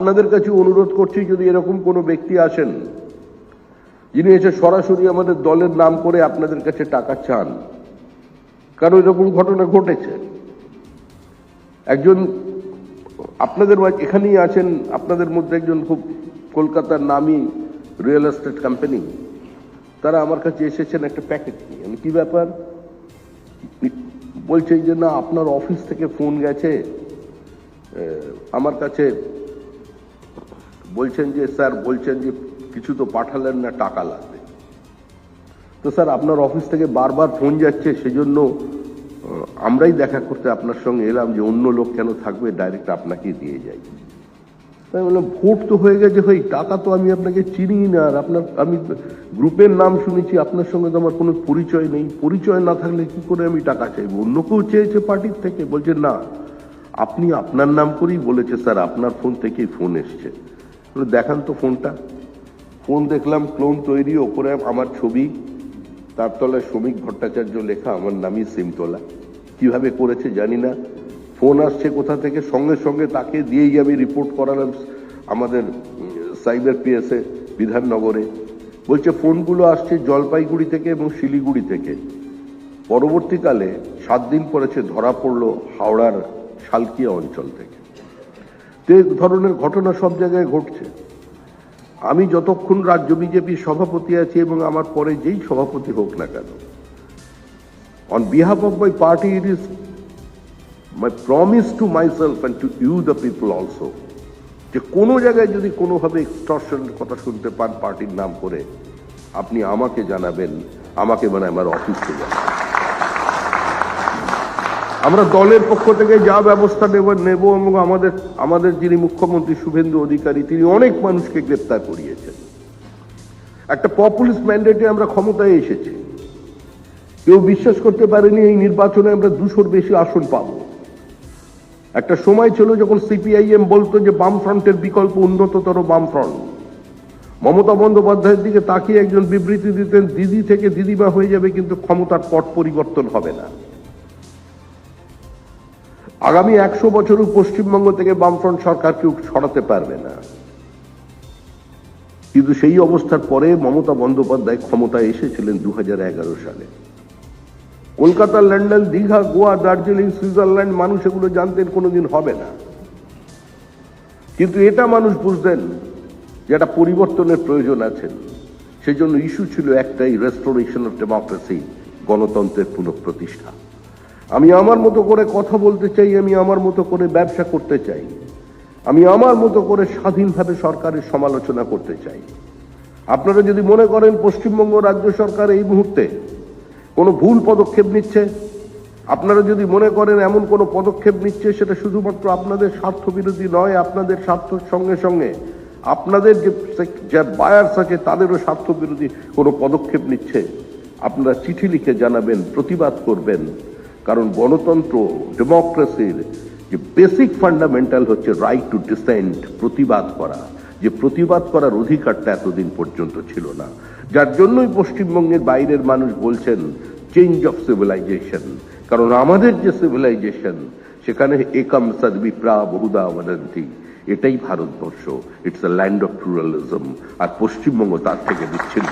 আপনাদের কাছে অনুরোধ করছি, যদি এরকম কোনো ব্যক্তি আসেন যিনি এসে সরাসরি আমাদের দলের নাম করে আপনাদের কাছে টাকা চান, কারণ এরকম ঘটনা ঘটেছে। একজন আপনাদের এখানেই আছেন, আপনাদের মধ্যে একজন খুব কলকাতার নামী রিয়েল এস্টেট কোম্পানি, তারা আমার কাছে এসেছেন একটা প্যাকেট নিয়ে। আমি কি ব্যাপার বলছে যে না, আপনার অফিস থেকে ফোন গেছে আমার কাছে, বলছেন যে স্যার বলছেন যে কিছু তো পাঠালেন না, টাকা লাগবে। তো স্যার আপনার অফিস থেকে বারবার ফোন যাচ্ছে, সেজন্য আমরাই দেখা করতে আপনার সঙ্গে এলাম, যে অন্য লোক কেন থাকবে, ডাইরেক্ট আপনাকে দিয়ে যাই। তাই বললাম ভোট তো হয়ে গেছে, ভাই টাকা তো আমি আপনাকে চিনি না, আর আপনার আমি গ্রুপের নাম শুনেছি, আপনার সঙ্গে তো আমার কোনো পরিচয় নেই, পরিচয় না থাকলে কি করে আমি টাকা চাইবো? অন্য কেউ চেয়েছে পার্টির থেকে? বলছে না, আপনি আপনার নাম করেই বলেছে স্যার, আপনার ফোন থেকেই ফোন এসছে। দেখান তো ফোনটা। ফোন দেখলাম, ক্লোন তৈরি, ওপরে আমার ছবি, তার তলায় শ্রমিক ভট্টাচার্য লেখা, আমার নামই সিম তোলা। কিভাবে করেছে জানি না। ফোন আসছে কোথা থেকে, সঙ্গে সঙ্গে তাকে দিয়েই আমি রিপোর্ট করালাম আমাদের সাইবার পিএসএ বিধাননগরে। বলছে ফোনগুলো আসছে জলপাইগুড়ি থেকে এবং শিলিগুড়ি থেকে। পরবর্তীকালে 7 দিন পরেছে ধরা পড়লো হাওড়ার শালকিয়া অঞ্চল থেকে। এই ধরনের ঘটনা সব জায়গায় ঘটছে। আমি যতক্ষণ রাজ্য বিজেপির সভাপতি আছি, এবং আমার পরে যেই সভাপতি হোক না কেন, on behalf of my party, it is my promise to myself and to you the people also, যে কোনো জায়গায় যদি কোনোভাবে এক্সটর্শনের কথা শুনতে পান পার্টির নাম করে, আপনি আমাকে জানাবেন, আমাকে মানে আমার অফিসে জানাবেন। আমরা দলের পক্ষ থেকে যা ব্যবস্থা নেব এবং আমাদের যিনি মুখ্যমন্ত্রী শুভেন্দু অধিকারী, তিনি অনেক মানুষকে গ্রেপ্তার করিয়েছেন। একটা পপুলিস্ট ম্যান্ডেটে আমরা ক্ষমতায় এসেছি। কেউ বিশ্বাস করতে পারেনি এই নির্বাচনে আমরা 200-র বেশি আসন পাব। একটা সময় ছিল যখন সিপিআইএম বলতো যে বামফ্রন্টের বিকল্প উন্নততর বামফ্রন্ট। মমতা বন্দ্যোপাধ্যায়ের দিকে তাকিয়ে একজন বিবৃতি দিতেন, দিদি থেকে দিদিমা হয়ে যাবে, কিন্তু ক্ষমতার পট পরিবর্তন হবে না। আগামী 100 বছরও পশ্চিমবঙ্গ থেকে বামফ্রন্ট সরকার কেউ সরাতে পারবে না। কিন্তু সেই অবস্থার পরে মমতা বন্দ্যোপাধ্যায় ক্ষমতায় এসেছিলেন 2011 সালে। কলকাতা, লন্ডন, দীঘা, গোয়া, দার্জিলিং, সুইজারল্যান্ড, মানুষ এগুলো জানতেন কোনোদিন হবে না, কিন্তু এটা মানুষ বুঝতেন যে একটা পরিবর্তনের প্রয়োজন আছে। সেজন্য ইস্যু ছিল একটাই, রেস্টোরেশন অফ ডেমোক্রেসি, গণতন্ত্রের পুনঃপ্রতিষ্ঠা। আমি আমার মতো করে কথা বলতে চাই, আমি আমার মতো করে ব্যবসা করতে চাই, আমি আমার মতো করে স্বাধীনভাবে সরকারের সমালোচনা করতে চাই। আপনারা যদি মনে করেন পশ্চিমবঙ্গ রাজ্য সরকার এই মুহূর্তে কোনো ভুল পদক্ষেপ নিচ্ছে, আপনারা যদি মনে করেন এমন কোনো পদক্ষেপ নিচ্ছে, সেটা শুধুমাত্র আপনাদের স্বার্থ বিরোধী নয়, আপনাদের স্বার্থের সঙ্গে সঙ্গে আপনাদের যে বায়ার্স আছে তাদেরও স্বার্থ বিরোধী কোনো পদক্ষেপ নিচ্ছে, আপনারা চিঠি লিখে জানাবেন, প্রতিবাদ করবেন। কারণ গণতন্ত্র, ডেমোক্রেসির যে বেসিক ফান্ডামেন্টাল হচ্ছে রাইট টু ডিসেন্ট, প্রতিবাদ করা। যে প্রতিবাদ করার অধিকারটা এতদিন পর্যন্ত ছিল না, যার জন্যই পশ্চিমবঙ্গের বাইরের মানুষ বলছেন চেঞ্জ অফ সিভিলাইজেশন। কারণ আমাদের যে সিভিলাইজেশন, সেখানে একম সদ্বিপ্রা বহুদা বদন্তি, এটাই Bharatvarsha. It's a land of pluralism. আর পশ্চিমবঙ্গ তার থেকে বিচ্ছিন্ন।